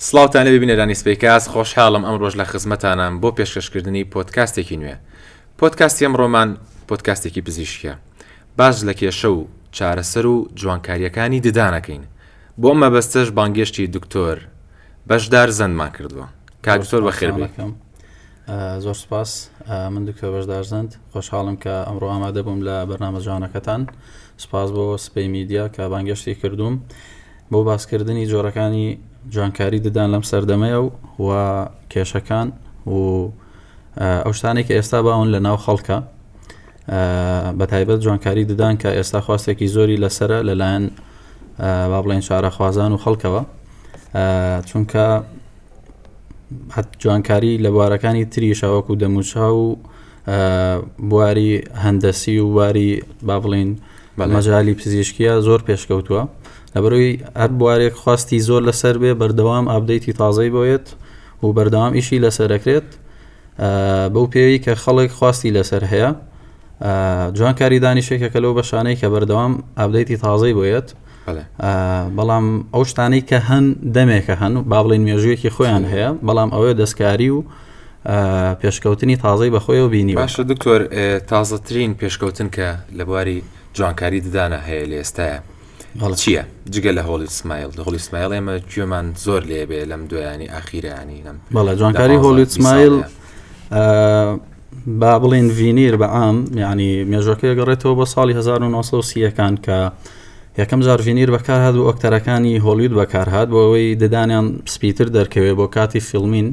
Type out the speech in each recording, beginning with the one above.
سڵاوتان لێ ببینێرانی سپیکاس خۆشحاڵم ئەم ڕۆژ لە خزمەتانم بۆ پێشکەشکردنی پۆدکاستێکی نوێ. پۆدکاستی ئەمڕۆمان پۆدکاستێکی پزیشکیە. باش لە کێشە و چارەسەر و جوانکاریەکانی ددانەکەین. بۆ ئەمە بەستەش بانگێشتی دکتۆر بەشدار زەندمان کردووە. کاکتۆر بەخێر بێ. زۆر سپاس. من دکتۆر بەشدار زەند خۆشحاڵم کە ئەمڕۆ ئامادە بووم لە بەرنامە جوانەکەتان. سپاس بۆ سپەی میدیا کە بانگێشتی کردووم بۆ باسکردنی جۆرەکانی جوانکاری ددان لەم سەردەمەیە و کێشەکان و ئەو شتانێک کە ئێستا باون لە ناو خەڵکە بە تایبەت جوانکاری ددان کە ئێستا خواستێکی زۆری لەسرە لەلایەن با بڵێن چارەخوازان و خەڵکەوە، چونکە جوانکاری لە بوارەکانی تریشە وەکو دەموچا و بواری هەندەسی و واری با بڵێن مەجالی پزیشکیە زۆر پێشکەوتووە. لەبەرەوەی هەر بوارێک خواستی زۆر لەسەر بێ بەردەوام ئابدەیتی تازەی بۆیێت و بەردەوام ئیشی لەسەرەکرێت بەو پێوی کە خەڵک خواستی لەسەر هەیە. جوانکاری دانیشێکەکە لەو بەشانەی کە بەردەوام ئابدەیتی تازەی بۆیێت، بەڵام ئەو شتانەی کە هەن دەمێکە هەن با بڵێن مێژوویەکی خۆیان هەیە، بەڵام ئەوەیە دەستکاری و پێشکەوتنی تازەی بەخۆیەوە بینی. باشە دکتۆر، تازەترین پێشکەوتن کە لە بواری جوانکاری ددانە هەیە لە ئێستاە چییە؟ جگە لە هۆلی سمایل. هۆلی سمایل ئێمە گوێمان زۆر لێ بێ لەم دوایانی ئاخیرانی. بەڵێ جوانکاری هۆلی سمایل با بڵێن ڤینیر بە عام، یعنی مێژوەکە گەڕێتەوە بە ساڵی 1930ەکان کە یەکەم جار ڤینیر بەکارهات و ئۆکتەرەکانی هۆلیوود بەکارهات بۆ ئەوەی ددانیان سپیتر دەرکەوێت بۆ کاتی فیلمین.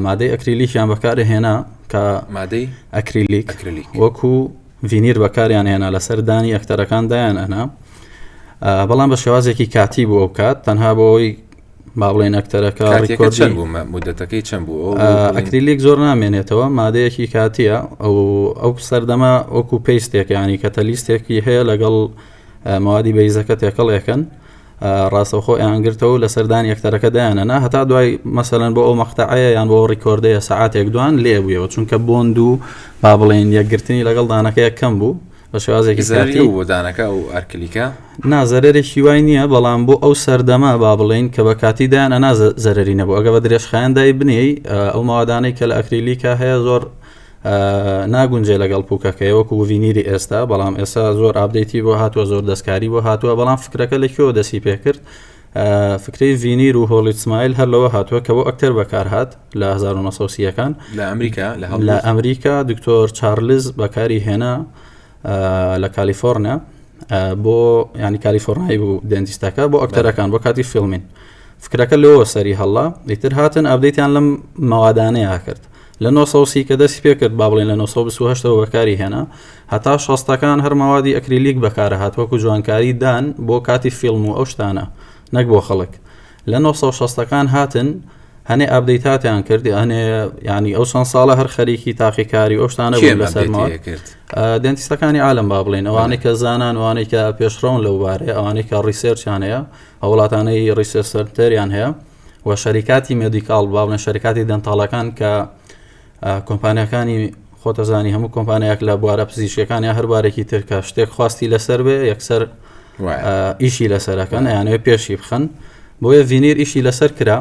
مادەی ئەکریلیکیان بەکارهێنا کە مادەی ئەکریلیک وەکو ڤینیر بەکاریان هێنا لەسەر دانی ئەکتەرەکان دایان ئەنا، بەڵام بە شێوازێکی کاتی بوو ئەو کات تەنها بۆ ئەوی با بڵێن ئەکتەرەکە ڕیکۆردی مودەتەکەی چەند بوو. ئەکریلیک زۆر نامێنێتەوە، مادەیەکی کاتیە. ئەو سەردەما وەکو پێیستێک ینی کەتەلیستێکی هەیە لەگەڵ موادی بەیزەکە تێکەڵێکن ڕاستەوخۆ ئەیانگرتەوە لە سەردانی ئەکتەرەکە دایانەنا هەتا دوای مەسەلەن بۆ ئەو مەقتەعەیە یان بۆ ڕیکۆردەیە سەعاتێک دوان لێ بوویەوە، چونکە بۆند و با بڵێن یەکگرتنی لەگەڵ دانەکەیە کەم بوو بە شێوازێکی زەرری بۆ دانەکە و ئەرکلیکە نازەرێکی وای نییە، بەڵام بۆ ئەو سەردەما با بڵێن کە بە کاتی دایان ئەنا زەرری نەبوو. ئەگە بە درێژخایان دای بنێی ئەو ماوادانەی کە لە ئەکریلیکە هەیە زۆر ناگونجێ لەگەڵ پوکەکەی وەکو ڤینیری ئێستا، بەڵام ئێستا زۆر ئابدەیتی بۆ هاتووە، زۆر دەستکاری بۆ هاتووە. بەڵام فکرەکە لەکوێوە دەسی پێکرد؟ فکرەی ڤینیر و هۆلی سمایل هەر لەوە هاتووە کە بۆ ئەکتەر بەکارهات لە 1930ەکان لە ئەمریکا. دکتۆر چارلز بەکاری هێنا لە کالیفۆرنیا بۆ ینی کالیفۆرنیایی بوو دێنتیستەکە بۆ ئەکتەرەکان بۆ کاتی فیلمین. فکرەکە لەوە سەری هەڵا ئیتر هاتن ئابدەیتیان لەم ماوادانەیە کرد. لە 1930 کە دەستی پێکرد با بڵێن لە 1928ەوە بەکاری هێنا هەتا 60ەکان هەر ماوادی ئەکریلیک بەکارە هات وەکو جوانکاری دان بۆ کاتی فیلم و ئەو شتانە نەک بۆ خەڵک. لە 1960ەکان هاتن هەنێ ئابدەیتاتیان کردی، هەنێ ینی ئەو چەند ساڵە هەر خەریکی تاقیکاری ئەو شتانە بوون لەسەرماوە دێنتیستەکانی عالم با بڵێن، ئەوانەی کە زانان، ئەوانەی کە پێشڕۆن لەو بارەیە، ئەوانەی کە ڕیسێرچیان هەیە، ئەو وڵاتانەی ڕیسێرچ سەرتەریان هەیە و شەریکاتی مێدیکاڵ با بڵێن شەریکاتی دەنتاڵەکان کە کۆمپانیەکانی خۆتەزانی هەموو کۆمپانیاک لە بوارە پزیشکەکان یا هەربارێکی ترکە شتێک خواستی لەسەر بێ یەکسەر ئیشی لەسەرەکەن، یانەوێ پێشی بخەن. بۆیە ڤینیر ئیشی لەسەر کرا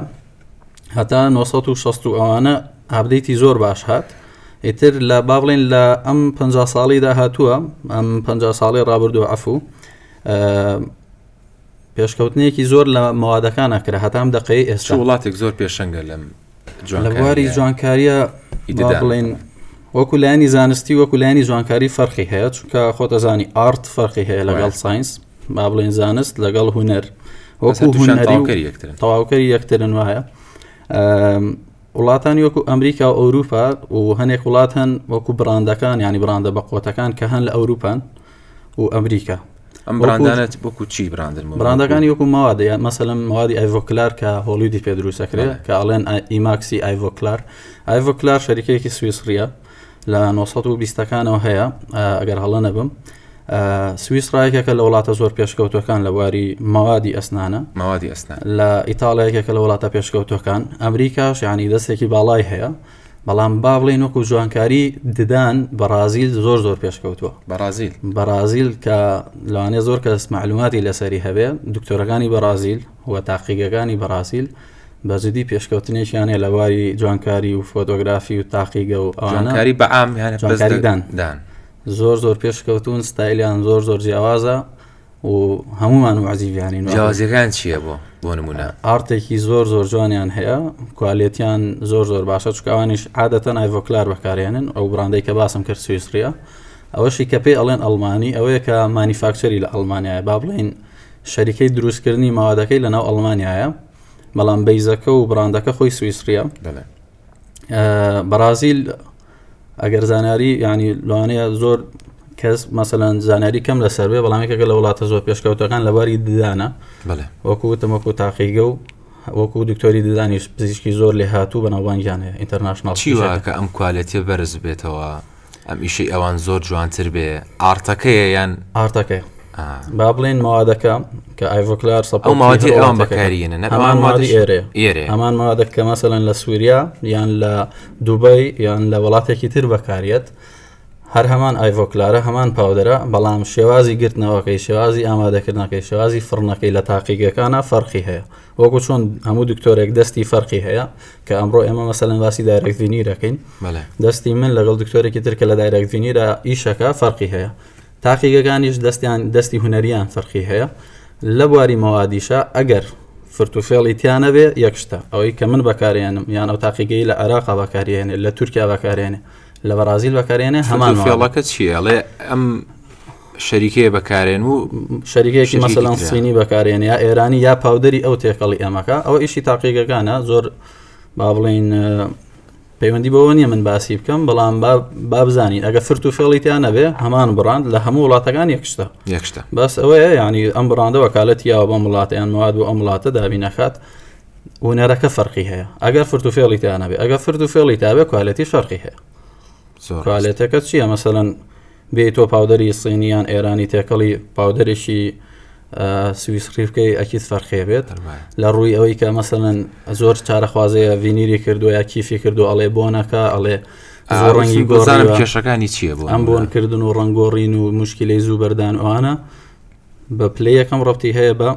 هەتا 1960 ئەوانە ئابدەیتی زۆر باش هات. ئیتر لە با بڵێن لە ئەم 50 ساڵیدا هاتووە، ئەم 50 ساڵی ڕابردووە عەفو پێشکەوتنێکی زۆر لە مەوادەکانە کرا هەتام دەقەی ئێستا. وڵاتێک زۆر پێشەنگە لە بواری جوانکاریە بڵێن وەکو لایانی زانستی وەکو لایانی جوانکاری فەرقی هەیە، چونکە خۆتەزانی ئارت فەرقی هەیە لەگەڵ ساینس، با بڵێن زانست لەگەڵ هونەر، وەکو هونەری تەواوکەری یەکترن وایە. وڵاتانی وەکو ئەمریکا و ئەوروپا و هەنێک وڵات هەن وەکو براندەکان ینی براندە بەقۆتەکان کە هەن لە ئەوروپان و ئەمریکا. ئەم براندانت وەکو چی براندەکانی وەکو ماوادە، مەسەلەن ماوادی ئایڤۆکلار کە هۆلیوودی پێ دروستەکرێت کە ئەڵێن ئیماکسی ئایڤۆکلار. ئایڤۆکلار شەریکەیەکی سویسریە لە 1920ەکانەوە هەیە ئەگەر هەڵە نەبم. سویس ڕایەکێکە لە وڵاتە زۆر پێشکەوتوەکان لە بواری ماوادی ئەسنانە. لە ئیتاڵیەکێکە لە وڵاتە پێشکەوتوەکان. ئەمریکاش ینی دەستێکی باڵای هەیە، بەڵام با بڵێن وەکو جوانکاری ددان بەرازیل زۆر پێشکەوتووە. بەرازیل کە لەوانێ زۆر کەس معلوماتی لەسەری هەبێ، دکتۆرەکانی بەرازیل و تاقیگەکانی بەرازیل بەزیدی پێشکەوتنێکیانێ لە واری جوانکاری و فۆتۆگرافی و تاقیگە و جوانکاری بەعام یانە جوانکاریدان زۆر پێشکەوتون ستایلیان زۆر جیاوازە و هەمومان وعزیبیانین. جیاوازیەکان چییە بۆ نمونە؟ ئارتێکی زۆر جوانیان هەیە، کوالیتیان زۆر باشە، چکەوانیش عادەتەن ئایڤۆکلار بەکارێنن. ئەو براندەی کە باسم کرد سویسریە، ئەوەشی کە پێی ئەڵێن ئەڵمانی، ئەوەیە کە مانیفاکچەری لە ئەڵمانیایە، با بڵێن شەریکەی دروستکردنی ماوادەکەی لەناو ئەڵمانیایە، بەڵام بەیزەکە و براندەکە خۆی سویسریە. بەرازیل ئەگەر زانیاری ینی لەوانەیە زۆر کەس مەسەلەن زانیاری کەم لەسەر بێ، بەڵام یەکێکە لە وڵاتە زۆر پێشکەوتەکان لەباری ددانە، وەکو تاقیگە و وەکو دکتۆری ددانیش پزیشکی زۆر لێ هاتوو بەناوبانگیان هەیە ئینتەرناشناڵ. چی وایە کە ئەم کوالێتیە بەرز بێتەوە، ئەم ئیشەی ئەوان زۆر جوانتر بێ؟ ئارتەکەیە یان ئارتەکەی؟ با بڵێن ماوادەکە کە ئایڤۆکلار ئەو ماوادی ئەوان بەکارێنن، ئەمان مادی ئێرە، ئەمان ماوادە کە مەسەلەن لە سووریا یان لە دووبەی یان لە وڵاتێکی تر بەکارێت، هەر هەمان ئایڤۆکلارە، هەمان پاودەرە، بەڵام شێوازی گرتنەوەکەی، شێوازی ئامادەکردنەکەی، شێوازی فڕنەکەی لە تاقیگەکانە فەرقی هەیە. وەکو چۆن هەموو دکتۆرێک دەستی فەرقی هەیە، کە ئەمڕۆ ئێمە مەسەلەن باسی دایرەکت ڤینیرەکەین، دەستی من لەگەڵ دکتۆرێکی تر کە لە دایرەکت ڤینیرە ئیشەکە فەرقی هەیە. تاقیگەکانیش دەستی هونەریان فەرقی هەیە. لە بواری مەوادیشە ئەگەر فرتوفێڵی تیانە بێ یەک شتە، ئەوەی کە من بەکارێنم یان ئەو تاقیگەی لە عێراق بەکارێنێ، لە تورکیا بەکارێنێ، لە بەرازیل بەکارێنێ، هەمان فێڵەکە چییە؟ لێ ئەم شەریکەیە بەکارێن و شەریکێکی مەسەلەن سینی بەکارێنێ، یا ئێرانی یا پاودەری ئەو تێکەڵی ئەمەکە. ئەوە ئیشی تاقیگەکانە زۆر با بڵێن پەیوەندی بەوە نییە من باسی بکەم، بەڵام با بزانین ئەگە فرتوفێڵی تیان نەبێ هەمان بڕاند لە هەموو وڵاتەکان یەکشتە. بەس ئەوەیە ینی ئەم بڕاندە وەکالەتی یاوە بەم وڵاتیان مواد بۆ ئەم وڵاتە دابی نەکات، هونەرەکە فەرقی هەیە. ئەگەر فرتوفێڵی تیان نەبێ، ئەگەر فرتوفێڵی تابێ کوالەتی فەرقی هەیە. کوالێتەکە چییە؟ مەسەلەن بێ تۆ پاودەری سینیان ئێرانی تێکەڵی پاودەرێکی سویسری بکەی ئەکید فەرقێ بێت لە ڕووی ئەوەی کە مەسەلەن زۆر چارەخوازەیە ڤینیری کردو یا کیفی کردو ئەڵێ بۆنەکە، ئەڵێ زۆر ڕەنگی گۆزانم کێشەکانی چییە بۆ ئەم بۆنکردن و ڕەنگۆڕین و موشکیلەی زوو بەردان ئەوانە بە پلەی یەکەم ڕەبتی هەیە بە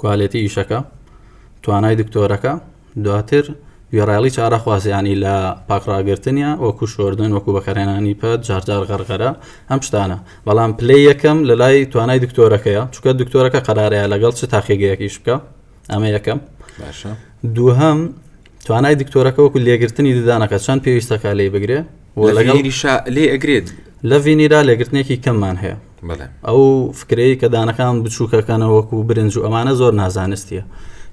کوالێتی ئیشەکە، توانای دکتۆرەکە، دواتر وێڕایڵی چارەخوازیانی لە پاکڕاگرتنیا، وەکو شۆردن، وەکو بەکارهێنانی پەت، جارجار غەرغەرە، ئەم شتانە. بەڵام پلەی یەکەم لە لای توانای دکتۆرەکەیە، چونکە دکتۆرەکە قەرارەیە لەگەڵ چ تاقیگەیەکیش بکە، ئەمە یەکەم. دووهەم توانای دکتۆرەکە وەکو لێگرتنی ددانەکە چەند پێویستەکە لێ بگرێ، لێ ئەگرێت لە ڤینیرا لێگرتنێکی کەممان هەیە. ئەو فکرەی کە دانەکان بچووکەکەنە وەکو برنج و ئەمانە زۆر نازانستیە،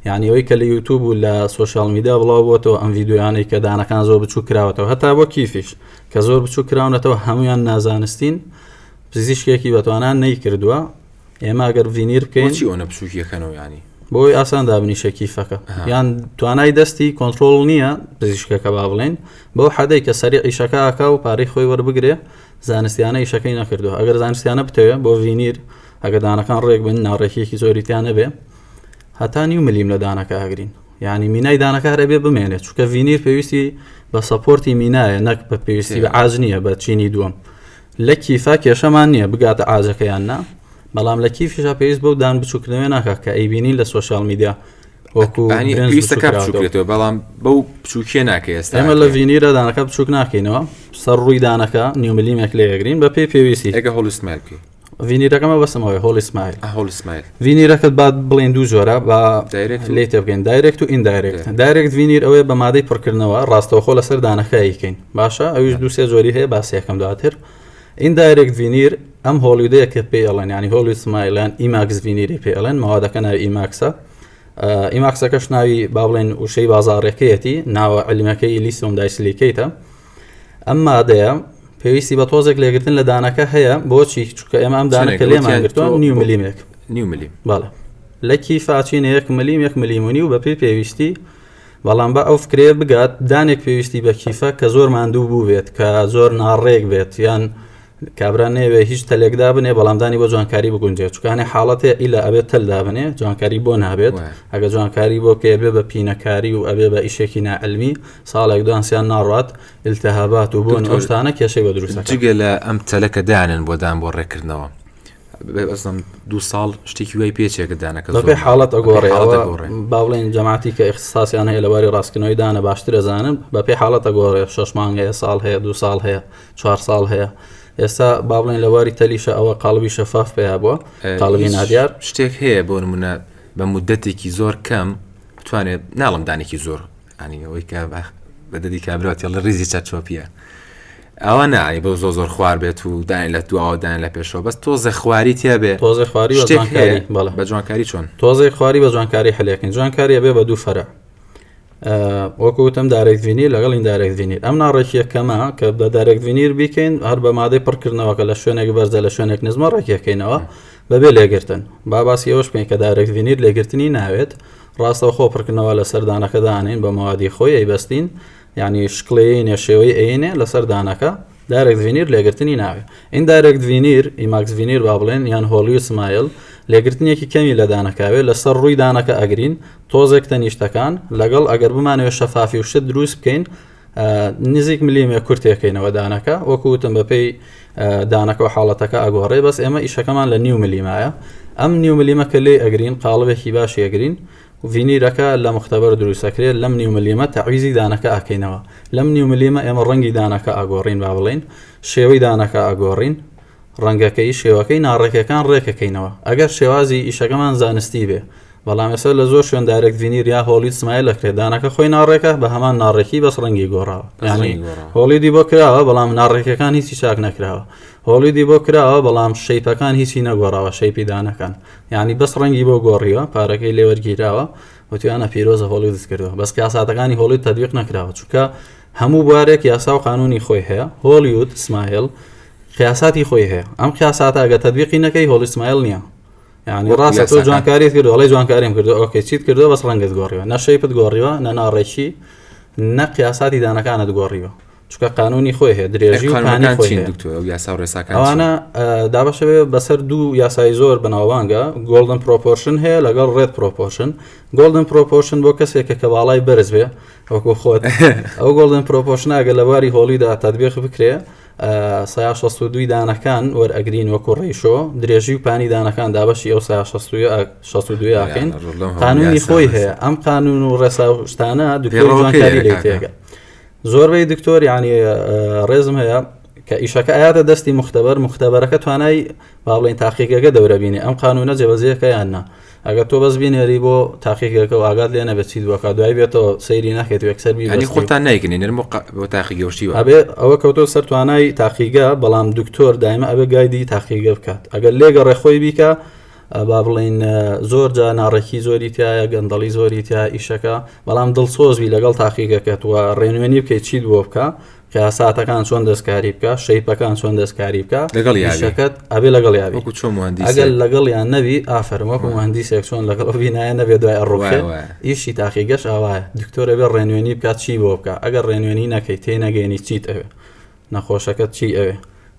یعنی ئەوەی کە لە یوتیوب و لە سوۆشیال میدیا بڵاو بۆتەوە ئەم ڤیدیۆیانەی کە دانەکان زۆر بچوو کراوەتەوە، هەتا بۆ کیفیش کە زۆر بچوو کراونەتەوە هەمویان نازانستین، پزیشکێکی بەتوانان نەیکردووە. ئێمە ئەگەر ڤینیر بکەین چی ئەوە بچووکیەکەنەوە، ینی بۆی ئاسان دابنیشە کیفەکە، یان توانای دەستی کۆنتترۆل نییە پزیشکەکە با بڵێن بەو حەدەی کە سەریع ئیشەکە ئاکا و پارەی خۆی وەربگرێ، زانستیانە ئیشەکەی نەکردووە. ئەگەر زانستیانە بتەوێت بۆ ڤینیر، ئەگەر دانەکان ڕێک بن ناڕێکیەکی زۆریتیان نەبێ، هەتا 9 ملیم لە دانەکە ئاگرین، یعنی مینای دانەکە هەرەبێ بمێنێت، چونکە ڤینیر پێویستی بە سەپۆرتی مینایە، نەک بە پێویستی بە ئاج نییە بە چینی دووەم. لە کیفا کێشەمان نییە بگاتە ئاجەکەیان نا، بەڵام لە کیفیشە پێویست بەو دان بچووکردنەوەی ناکات کە ئەیبینین لە سوۆشیال میدیا وەکو پێویستەکە بچووکرێتەوە، بەڵام بەو بچووکیە ناکە. ئێستا ئێمە لە ڤینیرە دانەکە بچووک ناکەینەوە، سەر ڕووی دانەکە 9 ملیمێک لێگرین بە پێی پێویستی. ئەگە هۆڵسمایل بکەی ڤینیرەکەمە بەسمەوەی هۆڵسمایل. ڤینیرەکەت بعد بڵێن دوو جۆرە بە لێ تێبگەین، دایرێکت و ئیندایرێکت. دایرێکت ڤینیر ئەوەیە بە مادەی پڕکردنەوە ڕاستەوخۆ لەسەر دانەکە یکەین، باشە ئەویش دووسێ جۆری هەیە، باسیەکەم دواتر. ئیندایرێکت ڤینیر ئەم هۆلیودەیە کە پێ ئەڵێن، ینی هۆلیود سمایلان ئیماکس ڤینیری پێ ئەڵێن، ماوادەکە ناوی ئیماکسە. ئیماکسەکەش ناوی با بڵێن وشەی بازاڕێکەیەتی، ناوە علیمەکەی ئیلیسیۆم دایسیلیکەیتە. ئەم مادەیە پێویستی بە تۆزێک لێگرتن لە دانەکە هەیە، بۆچی؟ چونکە ئێمە ئەم دانەکە لێمان گرتووە 9 ملیمێک، 9 ملیم باڵە لە کیفاچینە 1 ملیم 1 ملیمونی و بە پێی پێویستی. بەڵام بە ئەو فکرێ بگات دانێک پێویستی بە کیفە کە زۆر ماندوو بوو بێت، کە زۆر ناڕێک بێت، یان کابرا نەوێ هیچ تەلێکدا بنێ، بەڵام دانی بۆ جوانکاری بگونجێت، چونکانێ حاڵەتێ ئیلا ئەبێت تەلدا بنێ، جوانکاری بۆ نابێت. ئەگە جوانکاری بۆ کە ئەبێ بە پینەکاری و ئەبێ بە ئیشێکی نائەلمی، ساڵێک دوانسیان ناڕات، ئیلتیهابات و بۆن ئەو شتانە کێشەی بە دروستەکە. جگە لە ئەم تەلەکە دانن بۆ دان بۆ ڕێکردنەوە، بەزم 2 ساڵ شتێکی وای پێچێکە دانەکە بەپێی حاڵەت ئەگۆڕێ باڵێن جەماعەتی کە اختصاسیان هەیە لەباری ڕاستکردنەوەی دانە باشتر دەزانن بەپێی حاڵەت ئەگۆڕێ 6 مانگ هەیە ساڵ هەیە 2 ساڵ هەیە 4 ساڵ هەیە ئێستا با بڵێن لەواری تەلیشە ئەوە قاڵبی شەفاف پێیا بووە قاڵبی نادیار شتێک هەیە بۆ نمونە بە مودەتێکی زۆر کەم بتوانێت ناڵم دانێکی زۆر ئەنی ئەوەی کە بەدەدی کابراوەتی لە ڕیزی چەچۆپیە ئەوە نایی بە زۆر خوار بێت و داین لە دواوەدان لە پێشەوە بەس تۆزە خواری تیا بێ تۆزە خواری بە جوانکاری چۆن تۆزەی خواری بە جوانکاری هەلێکن جوانکاریە بێ بە دوو فەرە وەکوتم دارێک ڤینیر لەگەڵ این دارێک ڤینیر ئەم ناڕێکیە کەمە کە بە دارێک ڤینیر بیکەین هەر بە مادەی پڕکردنەوەکە لە شوێنێک بەرزە لە شوێنێک نزمە ڕێکیەکەینەوە بەبێ لێگرتن باسی ئەوش بکەین کە دارێک ڤینیر لێگرتنی ناوێت ڕاستەوە خۆ پڕکردنەوە لە سەردانەکە دانین بە موادی خۆی ئەیبەستین یعنی شکڵەیە نێشێوەی ئەینێ لە سەردانەکە دارێک ڤینیر لێگرتنی ناوێت این دارێک ڤینیر ئیماکس ڤینیر با بڵێن یان هۆلیو سمایل لێگرتنێکی کەمی لە دانەکاوێت لەسەر ڕووی دانەکە ئەگرین تۆزێک تەنیشتەکان لەگەڵ ئەگەر بمانەوە شەفافی و شت دروست بکەین نزیک ملیمە کورتێکەکەینەوە دانەکە وەکوتم بەپێی دانەکە و حاڵەتەکە ئەگۆڕێ بەس ئێمە ئیشەکەمان لە نیو ملیمایە ئەم نیو ملیمەکە لێ ئەگرین قاڵبێکی باشی ئەگرین ڤینیرەکە لە مختبەر دروستەکرێت لەم نیو ملیمە تەعویزی دانەکە ئەکەینەوە لەم نیو ملیمە ئێمە ڕەنگی دانەکە ئاگۆڕین با بڵێن شێوەی دانەکە ئاگۆڕین ڕەنگەکەی شێوەکەی ناڕێکەکان ڕێکەکەینەوە ئەگەر شێوازی ئیشەکەمان زانستی بێ بەڵام ێستا لە زۆر شوێن دارێک ڤینیر یا هۆلیت سمایل لەکرێت دانەکە خۆی ناڕێکە بە هەمان ناڕێکی بەس ڕەنگی گۆڕاوە یعنی هۆلیدی بۆ کراوە بەڵام ناڕێکەکان هیچی چاک نەکراوە هۆلیدی بۆ کراوە بەڵام شەیپەکان هیچی نەگۆڕاوە شەیپی دانەکان یعنی بەس ڕەنگی بۆ گۆڕیوە پارەکەی لێوەرگیراوە وتیانە پیرۆزە هۆلیدت کردووە بەس یاساتەکانی هۆلیت تەطبیق نەکراوە چونکە هەموو بوارێک یاسا و قانونی خۆی هەیە هۆلیوود سمایل قیاساتی خۆی هەیە ئەم قیاساتە ئەگە تەطبیقی نەکەی هۆلی سمایل نییە یعنی ڕاستە تۆ جوانکاریت کردو هەڵی جوانکاریم کردو ئۆکێ چیت کردو بەس ڕەنگت گۆڕیوە نە شەیپت گۆڕیوە نە ناڕێکی نە قیاساتی دانەکانت گۆڕیوە چونکە قانونی خۆی هەیە درێژی و پانی خۆی ئەوانە دابەشە بێ بەسەر دوو یاسای زۆر بەناوبانگە گۆڵدن پرۆپۆرشن هەیە لەگەڵ ڕێد پرۆپۆرشن گۆڵدن پرۆپۆرشن بۆ کەسێکە کە باڵای بەرز بێ ئەوکو خۆت ئەو گۆڵدن پرۆپۆرشن ئەگە لە بواری هۆلیدا تەطبیق بکرێ 62 دانەکان وەرئەگرین وەکو ڕێیشۆ درێژی و پانی دانەکان دابەشی ئەو 62 ئاکەین قانونی خۆی هەیە ئەم قانون و ڕێساوشتانە دوکتۆری جوانکاری لێ تێگە زۆربەی دکتۆر یعنی ڕێزم هەیە کە ئیشەکە ئاياتە دەستی مختبەرەکە توانای باڵێن تاقیقەکە دەورەبینێ ئەم قانونە جێبەجێەکە یاننا ئەگەر تۆ بەس بینێری بۆ تاقیقەکە و ئاگات لێ نەبێت چیت وەکە دوای بێتەوە سەیری ناکێت یەکسەر بی خۆتان نایگەنی نرم بۆ تاقیگەشتی ئەبێ ئەوە کەوتۆ سەر توانای تاقیگە بەڵام دکتۆر دایمە ئەبێ گایدی تاقیگە بکات ئەگەر لێگە ڕێخۆی بیکە با بڵین زۆر جا ناڕێکی زۆری تایە گەندەڵی زۆری تا ئیشەکە بەڵام دڵسۆزبی لەگەڵ تاقیگەکەت وە ڕێنوێنی بکەیت چیت بۆ بکە قیاساتەکان چۆن دەستکاری بکە شەیپەکان چۆن دەستکاری بکە لەگەڵ یاشەکەت ئەبێ لەگەڵ یابی ئەگەر لەگەڵ یان نەبی ئافرم وەکو مهندسێک چۆن لەگەڵ بینایە نەبێت دوای ئەڕۆکێ ئیشی تاقیگەش ئاوایە دکتۆر ئەبێ ڕێنوێنی بکات چی بۆ بکە ئەگەر ڕێنوێنی نەکەی تێ نەگەێنی چیت ئەوێ نەخۆشەکەت چی ئەوێ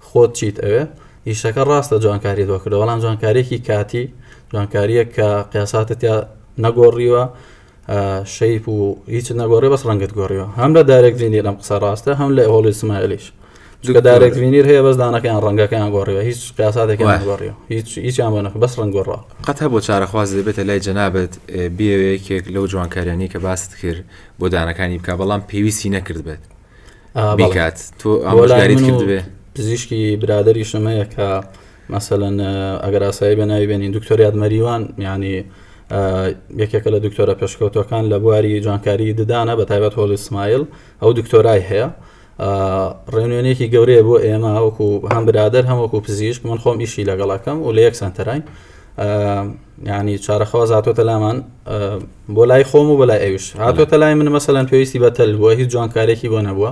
خۆت چیت ئەوێ ئیشەکە ڕاستە جوانکاری دۆ کردو بەڵام جوانکاریەکی کاتی جوانکاریە کە قیاساتت یا نەگۆڕیوە شەیپ و هیچ نەگۆڕێ بەس ڕەنگت گۆڕیوە هەم لە دارێک ڤینیر ئەم قسە ڕاستە هەم لە هۆلی سمایلیش چونکە دارێک ڤینیر هەیە بەس دانەکەیان ڕەنگەکەیان گۆڕیوە هیچ قیاساتێکیان گۆڕیوە هیچیان بۆ نەکە بەس ڕەنگ گۆڕاوە قەت هەبوو چارەخواز دەبێتە لای جەنابەت بێوەیەکێک لەو جوانکاریانی کە باست کرد بۆ دانەکانی بکە بەڵام پێویستی نەکرد بێت بیکات تۆ ئامۆژگاریت کرد بێ پزیشکی برادری شمەیە کە مثلەن ئەگەر ئاسایی بەناوی بێنین دکتۆر یادمەریوان یعنی یەکێکە لە دکتۆرە پێشکەوتەکان لە بواری جوانکاری ددانە بە تایبەت هۆلی سمایل ئەو دکتۆرای هەیە ڕێنوێنێکی گەورەیە بۆ ئێمە وەکو هەم برادر هەم وەکو پزیشک من خۆم ئیشی لەگەڵەکەم و لە یەک سنتەراین یعنی چارەخواز هاتۆتە لامان بۆ لای خۆم و بەلای ئەوش هاتۆتە لای من مەسەلەن پێویستی بە تەل بووە هیچ جوانکارێکی بۆ نەبووە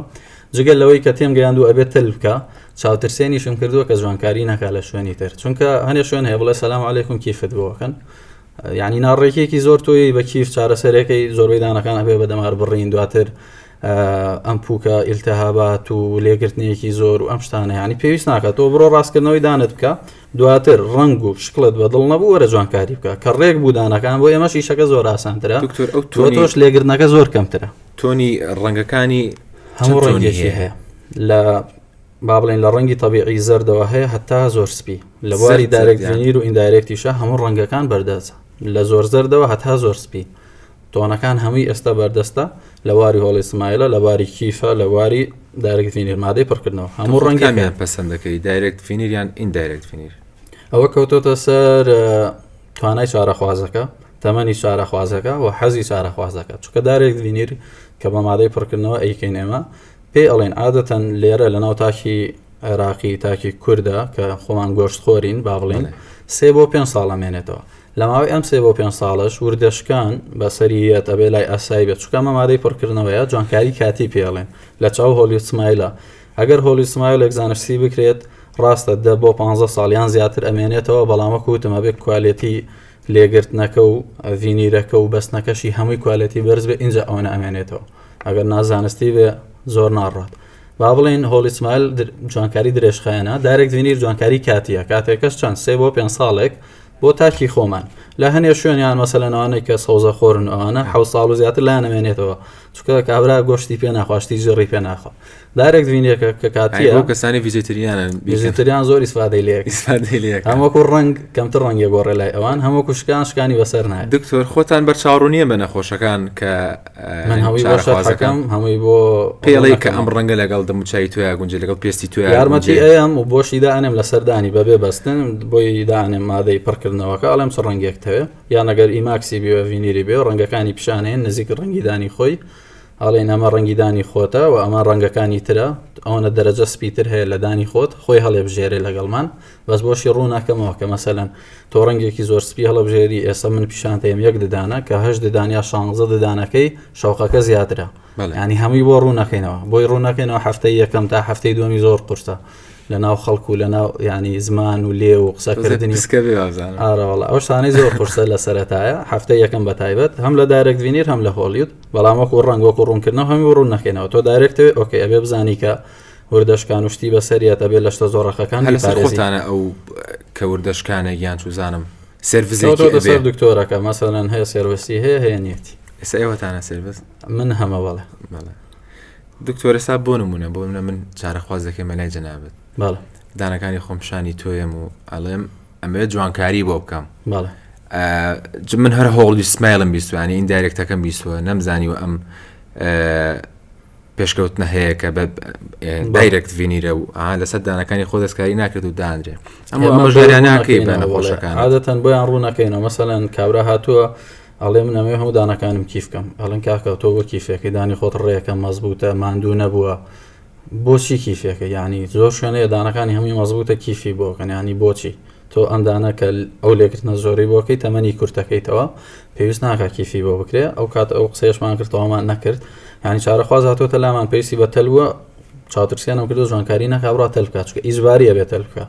جگەل لەوەی کە تێم گەیاندوو ئەبێت تەل بکە چاوترسێنیشم کردووە کە جوانکاری نەکا لە شوێنی تر چونکە هەنێ شوێن هەیە بڵێ سەلام عەلەیکوم کیفت بۆکەن یعنی ناڕێکێکی زۆر تۆی بە کیف چارەسەرەکەی زۆربەی دانەکان هەبێ بە دەمار بڕین دواتر ئەم پووکە ئیلتیهابات و لێگرتنێکی زۆر و ئەم شتانە یعنی پێویست ناکات تۆ بڕۆ ڕاستکردنەوەی دانت بکە دواتر ڕنگ و شکڵت بەدڵ نەبوو وەرە جوانکاری بکە کە ڕێک بوو دانەکان بۆ ئێمەش ئیشەکە زۆر ئاسانترە تۆش لێگرتنەکە زۆر کەمترە تۆنی ڕەنگەکانی هەموو ڕەنگێکی هەیە لە با بڵێن لە ڕەنگی تەبیعی زەردەوە هەیە هەتا زۆر سپی لە بواری دایرێکت ڤینیر و ئیندایرێکتیشە هەموو ڕەنگەکان بەردەستە لە زۆر زەردەوە هەتا زۆر سپی تۆنەکان هەمووی ئێستا بەردەستە لە واری هۆڵی سمایلە لە واری کیفە لە واری دایرێکت ڤینیر مادەی پڕکردنەوە هەموو ڕەنگەکان پەسەند دەکەی دایرێکت ڤینیر یان ئیندایرێکت ڤینیر ئەوە کەوتۆتە سەر توانای چارەخوازەکە تەمەنی چارەخوازەکە و حەزی چارەخوازەکە چونکە دایرێکت ڤینیر کە بە مادەی پڕکردنەوە ئەیکەین ئێمە پێ ئەڵێن عادەتەن لێرە لە ناو تاکی عێراقی تاکی کووردە کە خۆمان گۆشت خۆرین با بڵێن 3 بۆ 5 ساڵ ئەمێنێتەوە لە ماوەی ئەم 3 بۆ 5 ساڵش وردەشکان بەسەریەت ئەبێ لای ئاسایی بێت چونکە مادەی پڕکردنەوەیە جوانکاری کاتی پێڵێن لە چاو هۆلی سمایلە ئەگەر هۆلی سمایل ئەگزانشتی بکرێت ڕاستە 10 بۆ 15 ساڵیان زیاتر ئەمێنێتەوە بەڵامە کوتمە بێت کوالێتی لێگرتنەکە و ڤینیرەکە و بەستنەکەشی هەمووی کوالێتی بەرز بێ اینجا ئەوەنە ئەمێنێتەوە ئەگەر نازانستی بێ زۆر ناڕات با بڵێن هۆلی سمایل جوانکاری درێژخایەنە دایرێکت ڤینیر جوانکاری کاتیە کاتێکەش چەند 3 بۆ 5 ساڵێک بۆ تاکی خۆمان لە هەنێ شوێنیان مەسەلەنەوەی کە سەوزە خۆرن ئەوانە 7 ساڵ و زیاتر لا نەمێنێتەوە چونکە کابرا گۆشتی پێ ناخواشتی ژێڕی پێ ناخۆ دایرێکت ڤینیرەکە کە کاتیە بۆ کەسانی ڤیژیتریان زۆر ئیسفادەی لێک هەمووەکو ڕنگ کەمتر ڕەنگە گۆڕێ لای ئەوان هەمووەکو شکانی بەسەر نایە دکتۆر خۆتان بەرچاوڕوونیە بە نەخۆشەکان کە من هەمووی بۆشەکەم هەمووی بۆ پێڵی کە ئەم ڕەنگە لەگەڵ دەموچایی تویا گونجێ لەگەڵ پێستی تویا یارمەتی ئەم و بۆشی دانێم لە سەردانی بەبێ بەستن بۆی دانێم مادەی پڕکردنەوەکە ئەڵێم چ ڕەنگێکتەوێ یان ئەگەر ئیماکسی بێ ڤینیری بێ ڕەنگەکانی پیشانەیە نزیک ڕەنگیدانی خۆی ئەڵێن ئەمە ڕەنگیدانی خۆتە و ئەمە ڕەنگەکانی ترە ئەوەنە دەرەجە سپیتر هەیە لە دانی خۆت خۆی هەڵێ بژێرێ لەگەڵمان بەس بۆشی ڕووناکەمەوە کە مەسەلەن تۆ ڕەنگێکی زۆر سپی هەڵەبژێری ئێستا من پیشانتەیم 1 ددانە کە 8 ددانیا 16 ددانەکەی شەوقەکە زیاترە ینی هەمووی بۆ ڕوونەکەینەوە بۆی ڕوونەکەینەوە هەفتەی یەکەم تا هەفتەی دووەمی زۆر قورسە لە ناو خەڵکو لە ناو ینی زمان و لێ و قسەکردنی ئاراوەڵ ئەو شانەی زۆر قورسە لە سەرەتایە هەفتەی یەکەم بە تایبەت هەم لە دایرێکت ڤینیر هەم لە هۆلیوود بەڵام وەکو ڕەنگ وەکو ڕوونکردنەوە هەمی ڕوون نەکەینەوە تۆ دایرێکتەوێ ئۆکێ ئەبێ بزانی کە وردەشکان وشتی بەسەریەت ئەبێ لە شتە زۆڕەخەکان خۆتانە ئەو کە وردەشکانە یان چوزانم سەر دکتۆرەکە مەسەلەن هەیە سێروەسی هەیە نیەتی ئێستا ئێوەتانە سێرڤیس من هەمە بەڵێ دکتۆر ئێستا بۆ نمونە بۆ منە من چارەخواز دەکەم لای جەنابەت بەڵێ دانەکانی خۆمشانی تۆیم و ئەڵێم ئەمەوێت جوانکاری بۆ بکەم بەڵێ من هەر هۆڵی سمایلم بیستوانی این دایرێکتەکەم بیستوە نەمزانی و ئەم پێشکەوتنە هەیە کە بە دایرێکت ڤینیرە و لەسەر دانەکانی خۆ دەستکاری ناکرێت و دانرێ ئەمە ژاریانناکەی بە نەخۆشەکان عادەتەن بۆیان ڕوونەکەینەوە مەسەلەن کابرا هاتووە ئەڵێ من ئەمێ هەموو دانەکانم کیف بکەم ئەڵێن کاکە تۆ بۆ کیفێکی دانی خۆت ڕێەکە مەزبوطە ماندوو نەبووە بۆچی کیفێکە ینی زۆر شوێنەیە دانەکانی هەمووی مەزبوطە کیفی بۆکەن ینی بۆچی تۆ ئەم دانە کە ئەو لێگرتنە زۆری بۆکەی تەمەنی کورتەکەیتەوە پێویست ناکە کیفی بۆ بکرێ ئەو کات ئەو قسەیەشمان کردەوەمان نەکرد ینی چارەخواز هاتۆتە لامان پێویستی بە تەلووە چاوترسیانم کردو جوانکاری نەکابڕا تەل بکات چونکە ئیجباریە بێت تەل بکە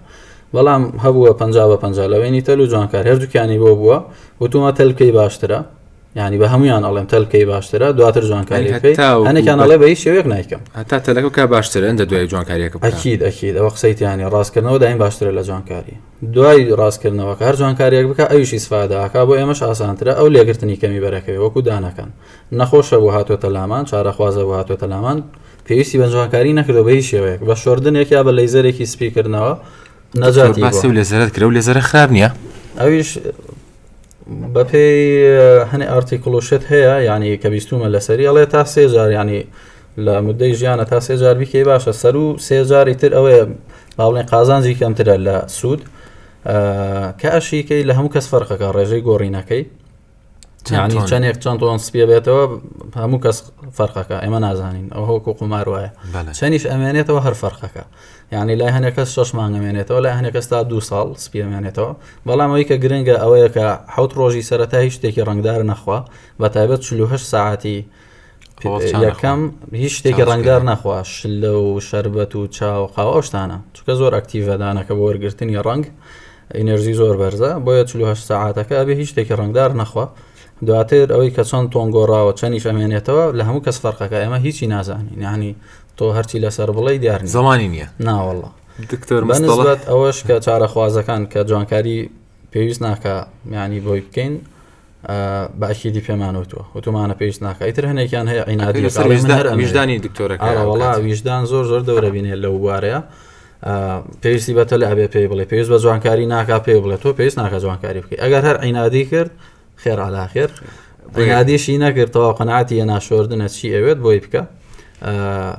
بەڵام هەبووە 50 بە 50 لەوێنی تەل و جوانکار هەردووکیانی بۆ بووە وتومە تەلکەی باشترە ینی بە هەمویان ئەڵێم تەلکەی باشترە دواتر جوانکاری هەنێکیان ئەڵێ بە هیچ شێوەیەک نایکەم هەتا تەلەکە کا باشترە ئەندە دوای جوانکاریەکە ئەکید ئەوە قسەیتیانی ڕاستکردنەوە دایم باشترە لە جوانکاری دوای ڕاستکردنەوە هەر جوانکاریەک بکە ئەویشی ئیسفادەکە بۆ ئێمەش ئاسانترە ئەو لێگرتنی کەمی بەرەکەوێ وەکو دانەکەن نەخۆشە بۆ هاتوۆتە لامان چارەخوازە بۆ هاتوۆتە لامان پێویستی بە جوانکاری نەکردەوە بە هیچ شێوەیەک بە شۆردنێک یا بە لەیزەرێکی سپیکردنەوە نەجاتی باسی و لێزەرت کرە و لێزەرە خراپ نییە ئەویش بەپێی هەنێ ئارتیکڵوشت هەیە ینی کە بیستومە لەسەری ئەڵێ تا 3 جار ینی لە مدەی ژیانە تا 3 جار بیکەی باشە سەر و 3 جاری تر ئەوەیە باڵێن قازانجی کەمترە لە سوود کە ئەشیکەی لە هەموو کەس فەرقەکە ڕێژەی گۆڕینەکەی ینی چەندێک چەند تۆن سپیە بێتەوە هەموو کەس فەرقەکە ئێمە نازانین ئەو هۆکو قمار وایە چەندیش ئەمێنێتەوە هەر فەرقەکە ینی لای هەنێکەس 6 مانگ ئەمێنێتەوە لای هەنێکەس تا 2 ساڵ سپی ئەمێنێتەوە بەڵام ئەوەی کە گرنگە ئەوەیە کە 7 ڕۆژی سەرەتا هیچ شتێکی ڕنگدار نەخوا بە تایبەت 48 ساعتی یەکەم هیچ شتێکی ڕنگدار نەخوا شلە و شەربەت و چاو قاوە ئەو شتانە چونکە زۆر ئەکتیڤە دانەکە بۆ وەرگرتنی ڕنگ ئینەرژی زۆر بەرزە بۆیە 48 ساعاتەکە ئەبێ هیچ شتێکی ڕنگدار نەخوا دواتر ئەوەی کە چەند تۆن گۆڕاوە چەندیش ئەمێنێتەوە لە هەموو کەس فەرقەکە ئێمە هیچی نازانین یعنی تۆ هەرچی لەسەر بڵێ دیار زمانی نییە ناوەڵڵە دکتۆر بەنسبەت ئەوەش کە چارەخوازەکان کە جوانکاری پێویست ناکە ینی بۆی بکەین باشیدی پێمانوتوە وتومانە پێویست ناکە ئیتر هەنێکیان هەیە عینادی ویژدانی دکتۆرەکە وڵا ویژدان زۆر دەورە بینێت لەو بوارەیە پێویستی بەتە لە ئەبێ پێی بڵێ پێویست بە جوانکاری ناکا پێ بڵێت تۆ پێویست ناکە جوانکاری بکەی ئەگەر هەر عینادی کرد خێر علاخێر عینادیشی نەکردەوە قەناعەتی ناشۆردنە چی ئەوێت بۆی بکە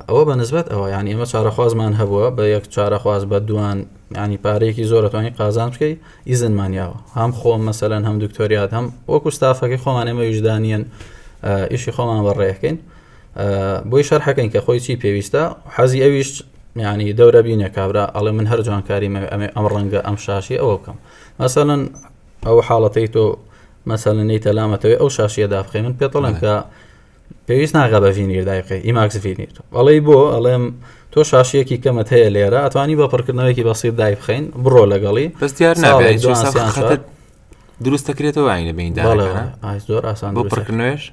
ئەوە بەنسبەت ئەوە ینی ئێمە چارەخوازمان هەبووە بە یەک چارەخواز بە دوان ینی پارەیەکی زۆرەتوانی قازان بکەی ئیزنمانیاوە هەم خۆم مەسەلەن هەم دکتۆریات هەم وەکو ستافەکەی خۆمان ئێمە ویژدانیان ئیشی خۆمان بەڕێەکەین بۆی شەرحەکەین کە خۆی چی پێویستە حەزی ئەویش ینی دەورە بینە کابرا ئەڵێ من هەر جوانکاری ئەم ڕەنگە ئەم شاشی ئەوە بکەم مەسەلەن ئەو حاڵەتەی تۆ مەسەلەن نەیتە لامەتەوەی ئەو شاشیەدا بخەی من پێڵێم کە پێویست ناغا بە ڤینیر دایقی ئیماکس ڤینیر ئەڵێ بۆ ئەڵێم تۆ شاشیەکی کەمت هەیە لێرە ئەتوانی بە پڕکردنەوەیکی بەسیط دای بخەین بڕۆ لەگەڵی بەس دیار نابێت دروست دەکرێتەوە ئاینە بینیداەکە زۆر ئاسان بۆ پڕکردنەوەش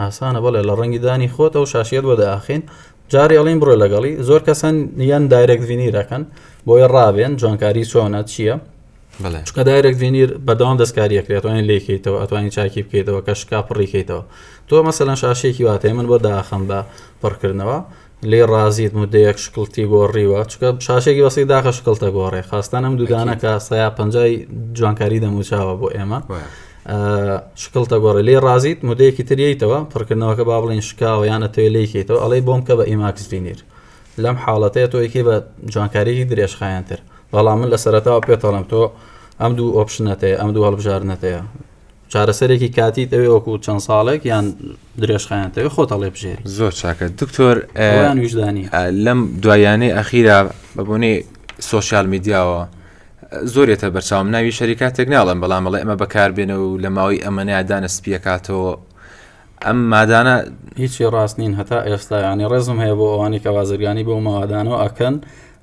ئاسانە بەڵێ لە ڕەنگی دانی خۆت ئەو شاشیت بۆ داخین جاری ئەڵین بڕۆ لەگەڵی زۆر کەسان یان دایرێکت ڤینیرەکەن بۆی ڕابێن جوانکاری چۆنە چییە چکە دایرێک ڤینیر بەداوام دەستکاریەکرێت ئەتوانین لێکیتەوە ئەتوانین چاکی بکەیتەوە کە شکا پڕیکەیتەوە تۆ مەسەلەن شاشێکی واتێ من بۆ داخەم بە پڕکردنەوە لێ ڕازیت مودەیەک شکڵتی گۆڕیوە چکە شاشێکی بەسی داخە شکڵتە گۆڕێ خاستان ئەم دوودانەکە سەیا پەنجای جوانکاری دەموچاوە بۆ ئێمە شکڵتە گۆڕێ لێ ڕازیت مودەیەکی تریەیتەوە پڕکردنەوەکە با بڵین شکاوە یانە توێ لێکیتەوە ئەڵێ بۆم کە بە ئیماکس ڤینیر لەم حاڵەتەیە تۆ یەکێ بە جوانکاریی درێژخایەنتر بەڵام من لە سەرەتاوە پێتەڵم تۆ ئەم دوو ئۆپشنەتەیە ئەم دوو هەڵبژارنەتەیە چارەسەرێکی کاتی ئەوێ وەکو چەند ساڵێک یان درێژخایەنتەوە خۆت هەڵێ بژێری زۆر چاکە دکتۆر ویژدانی لەم دوایانەی ئەخیرا بەبوونی سۆشیال میدیاوە زۆرێتە بەرچاوم ناوی شەریکاتێک ناڵم بەڵام ئەڵێ ئەمە بەکاربێنە و لە ماوەی ئەمەنەیە دانە سپیەکاتەوە ئەم مادانە هیچی ڕاست نین هەتا ئێستا ینی ڕێزم هەیە بۆ ئەوانی کە وازرگانی بۆ ماوادانەوە ئەکەن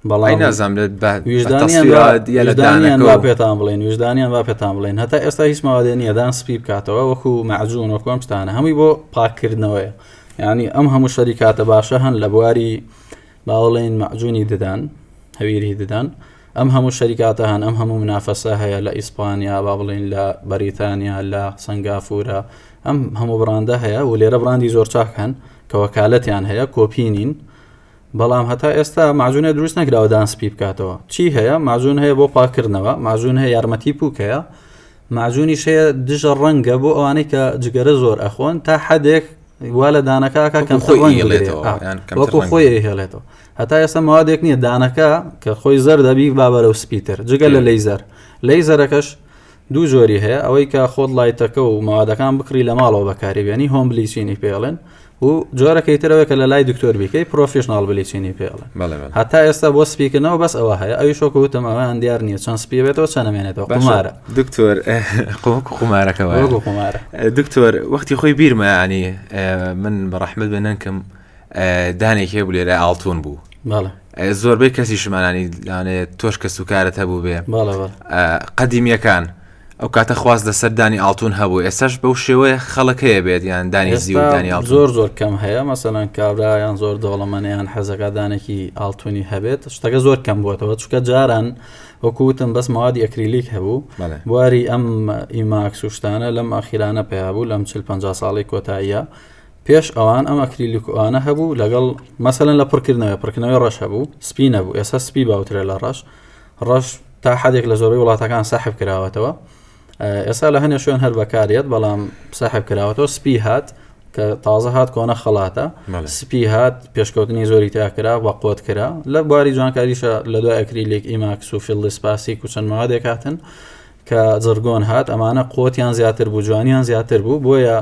بەڵام نازانێت ویژدانیان با پێتان بڵێن ویژدانیان با پێتان بڵێن هەتا ئێستا هیچ ماوادێ نیە دان سپی بکاتەوە وەکو مەعجون وەکو ئەم شتانە هەمووی بۆ پاکردنەوەیە ینی ئەم هەموو شەریکاتە باشە هەن لە بواری باوەڵێن مەعجونی ددان هەویری ددان ئەم هەموو شەریکاتە هەن ئەم هەموو منافەسە هەیە لە ئیسپانیا با بڵێن لە بەریتانیا لە سنگافورە ئەم هەموو بڕاندە هەیە و لێرە بڕاندی زۆر چاک هەن کە وەکالەتیان هەیە کۆپینین بەڵام هەتا ئێستا ماجونە دروست نەکراوە دانسپی بکاتەوە چی هەیە ماجون هەیە بۆ پاکردنەوە ماجون هەیە یارمەتی پووکەیە ماجونی شەیە دژە ڕەنگە بۆ ئەوانەی کە جگەرە زۆر ئەخۆن تا حەدێک وا لە دانەکەکە کەم وەکو خۆی هێڵێتەوە هەتا ئێستا موادێک نییە دانەکە کە خۆی زەر دەبی بابەرە و سپیتر جگە لە لەیزەرەکەش دوو جۆری هەیە ئەوەی کە خۆت لایتەکە و موادەکان بکری لە ماڵەوە بەکاری بێنی هۆم بلیچینی پێڵێن و جۆرەکەی ترەوە کە لە لای دکتۆر بیکەی پرۆفیشنال بلیچینی پێڵێن هەتا ئێستا بۆ سپیکردنەوە بەس ئەوە هەیە ئەوی شۆکەوتم ئەوان دیار نییە چەند سپی بێتەوە چەند نامێنێتەوە قمارە دکتۆر قمارەکەەوە دکتۆر وەختی خۆی بیرمەانی من بەڕەحمت بنەنکەم دانێک هەیە بوو لێرە ئاڵتون بوو زۆربەی کەسی شمانانی لانێت تۆش کە سوکارت هەبوو بێ قەدیمیەکان ئەو کاتە خواست لە سەردانی ئاڵتون هەبوو ئێساش بەو شێوەیە خەڵەکەیە بێت یان دانی زی و دانی زۆر کەم هەیە مەسەلەن کابرایان زۆر دەوڵەمەنیان حەزەکە دانێکی ئاڵتونی هەبێت شتەکە زۆر کەم بووەتەوە چکە جاران وەکوتم بەس موادی ئەکریلیک هەبوو بواری ئەم ئیماکس و شتانە لەم ئاخیرانە پێیابوو لەم 40-50 ساڵی کۆتاییە پێش ئەوان ئەم ئەکریلیکوانە هەبوو لەگەڵ مەسەلەن لە پڕکردنەوەی ڕەش هەبوو سپی نەبوو ئێستا سپی باوترێ لە ڕەش تا حدێک لە زۆربەی وڵاتەکان ساحب کراوەتەوە ئێستا لە هەنێ شوێن هەر بەکارێت بەڵام ساحب کراوەتەوە سپی هات کە تازە هات کۆنە خەڵاتە سپی هات پێشکەوتنی زۆری تاکرا بە قۆت کرا لە بواری جوانکاریشە لە دوای ئەکریلیک ئیماکس و فیلدسپاسیک و چەند موادێک هاتن کە جرگۆن هات ئەمانە قۆتیان زیاتر بوو جوانیان زیاتر بوو بۆیە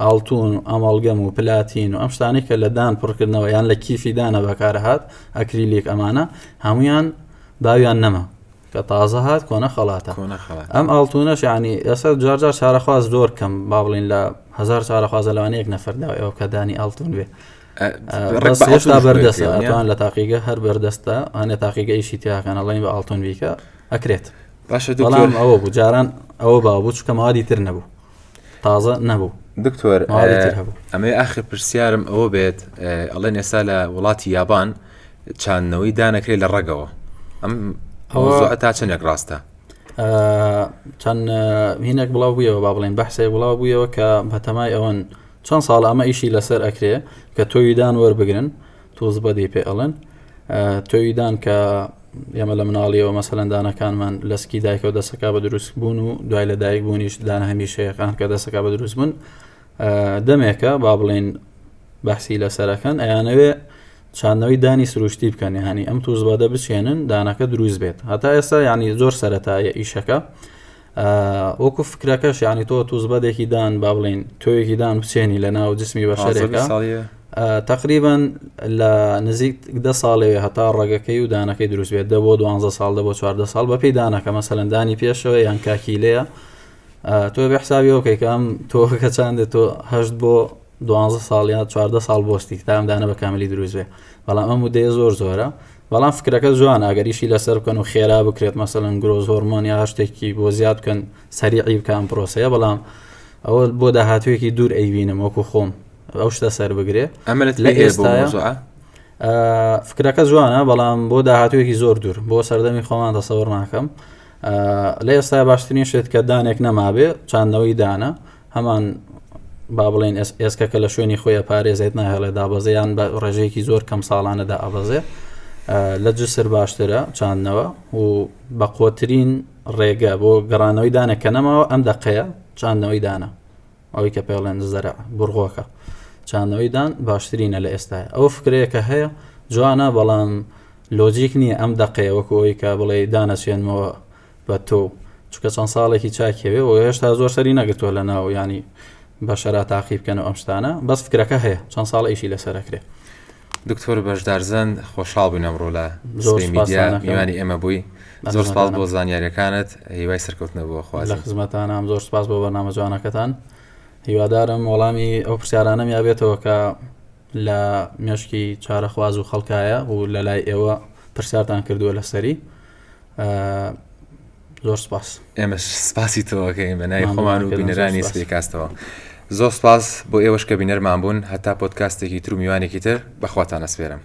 ئاڵتون و ئەمەڵگەم و پلاتین و ئەم شتانی کە لە دان پڕکردنەوە یان لە کیفی دانە بەکار هات ئەکریلیک ئەمانە هەمویان باویان نەما کە تازە هات کۆنە خەڵاتە ئەم ئاڵتونەش ینی ئێستا جارجار چارەخواز زۆر کەم با بڵین لە 1000 چارەخوازە لەوانەیەک نەفەرداوە ئەو کە دانی ئاڵتون بێ هێشتا بەردەستە ئەتوان لە تاقیگە هەر بەردەستە هەنێ تاقیگە ئیشی تیاکەن ئەڵێن بە ئاڵتون بیکە ئەکرێت بەڵام ئەوە بوو جاران ئەوە باوبوو چکە موادی تر نەبوو تازە نەبوو دکتۆر ئەمەی ئاخر پرسیارم ئەوە بێت ئەڵێن ئێستا لە وڵاتی یابان چاندنەوەی دانەکرێت لە ڕێگەوە ئەم تا چەندێک ڕاستە چەند هینێک بڵاو بوویەوە با بڵێن بەحسێ بڵاو بوویەوە کە بەتەمای ئەوەن چەند ساڵ ئەمە ئیشی لەسەر ئەکرێ کە تۆیدان وەربگرن تۆز بەدی پێ ئەڵێن تۆیدان کە ئێمە لە مناڵیەوە مەسەلەن دانەکانمان لەسکی دایکەوە دەسەکا بە دروست بوون و دوای لە دایک بوونیش دانە هەمیشەیەکان کە دەسەکا بە دروست بوون دەمێکە با بڵێن بەحسی لەسەرەکەن ئەیانەوێ چاندنەوەی دانی سروشتی بکەن هەنی ئەم تووزبادە بچێنن دانەکە دروست بێت هەتا ئێستا ینی زۆر سەرەتایە ئیشەکە وەکو فکرەکەش ینی تۆ تووزبەدێکی دان با بڵێن تۆیەکی دان بچێنی لە ناو جسمی بەشەرێکە تقریبا لە نزیک 10 ساڵێ هەتا ڕێگەکەی و دانەکەی دروست بێت دە بۆ 12 ساڵ دە بۆ 14 ساڵ بەپی دانەکە مەسەلەن دانی پێشەوە یان کاکیلەیە تۆ بە حسابی ئەوکەی کە ئەم تۆکە چاندێت تۆ 8 بۆ 12 ساڵ یان 14 ساڵ بۆستی تام دانە بە کاملی دروست بێ بەڵام ئەم مودەیە زۆر زۆرە بەڵام فکرەکە جوان ئەگەریشی لەسەر بکەن و خێرا بکرێت مەسەلەن گرۆز هۆرمۆن یا شتێکی بۆ زیاد بکەن سەریعی بکەن پرۆسەیە بەڵام ئەوە بۆ داهاتوویەکی دوور ئەیبینم وەکو خۆم ئەو شتە سەر بگرێ لە ئێستاە فکرەکە جوانە بەڵام بۆ داهاتوویەکی زۆر دوور بۆ سەردەمی خۆمان دەسەوەڕ ناکەم لە ئێستا باشترین شێت کە دانێک نەمابێ چاندنەوەی دانە هەمان با بڵێن ئێسکەکە لە شوێنی خۆیە پارێزێت ناهێڵێ دابەزەیان بە ڕێژەیەکی زۆر کەم ساڵانەدا ئەبەزێ لە جسر باشترە چاندنەوە و بە قۆترین ڕێگە بۆ گەڕانەوەی دانێک کە نەماوە ئەم دەقەیە چاندنەوەی دانە ئەوەی کە پێڵێن زەرع بڕغۆکە چاندنەوەی دان باشترینە لە ئێستاە ئەو فکرەیەکە هەیە جوانە بەڵام لۆجیک نییە ئەم دەقەیە وەکوەوەی کە بڵێ دانەچێنمەوە بە تۆ چکە چەند ساڵێکی چاکێوێ و هێشتا زۆر سەری نەگرتووە لە ناو ینی بەشەرا تاقی بکەنەوە ئەم شتانە بەس فکرەکە هەیە چەند ساڵ ئیشی لەسەرەکرێ دکتۆر بەشدارزەند خۆشحاڵ بووین ئەمڕۆ لە سپەی میدیا میوانی ئێمە بووی زۆر سپاس بۆ زانیاریەکانت هیوای سەرکەوتنە بۆ خوازی لە خزمەتانم زۆر سپاس بۆ بەرنامە جوانەکەتان هیوادارم وەڵامی ئەو پرسیارانەم یابێتەوە کە لە مێشکی چارەخواز و خەڵکایە و لە لای ئێوە پرسیارتان کردووە لەسەری زۆر سپاس ئێمە سپاسی تۆکەین بە نای خۆمان و بینەرانی سپێکاستەوە زۆر سپاس بۆ ئێوەش کە بینەرمان بوون هەتا پۆدکاستێکی تر و میوانێکی تر بەخواتان ئەسپێرم